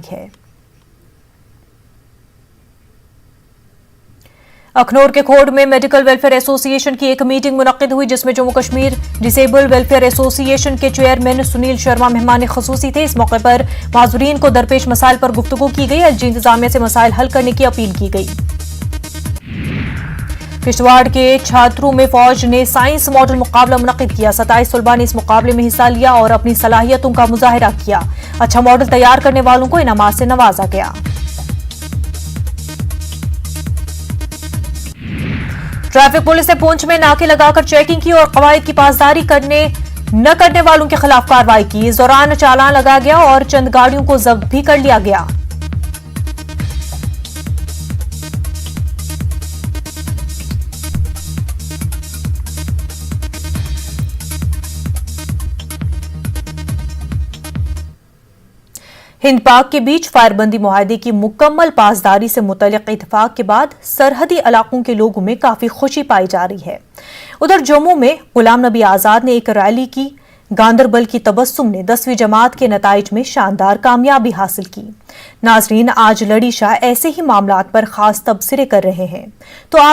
है। अखनूर के खोड़ में मेडिकल वेलफेयर एसोसिएशन की एक मीटिंग मुनक्किद हुई, जिसमें Jammu Kashmir disable welfare association के चेयरमैन सुनील शर्मा मेहमान खसूसी थे। इस मौके पर माजूरीन को दरपेश मसाइल पर गुफ्तगू की गई। एलजी इंतजामिया से मसाइल हल करने की अपील की गई। किश्तवाड़ के छात्रों में फौज ने साइंस मॉडल मुकाबला मुनक्किद किया। 27 तलबा ने इस मुकाबले में हिस्सा लिया और अपनी सलाहियतों का मुजाहिरा किया। अच्छा मॉडल तैयार करने वालों को इनामात से नवाजा गया। ट्रैफिक पुलिस ने पुंछ में नाके लगाकर चेकिंग की और कवायद की पासदारी न करने वालों के खिलाफ कार्रवाई की। इस दौरान चालान लगाया गया और चंद गाड़ियों को जब्त भी कर लिया गया। हिंद पाक के बीच फायरबंदी मुआहदे की मुकम्मल पासदारी से मुतल्लिक इत्तेफाक के बाद सरहदी इलाकों के लोगों में काफी खुशी पाई जा रही है। उधर जम्मू में गुलाम नबी आजाद ने एक रैली की। गांदरबल की तबस्सुम ने 10वीं जमात के नताइज में शानदार कामयाबी हासिल की। नाजरीन, आज लड़ी शाह ऐसे ही मामलात पर खास तबसरे कर रहे हैं, तो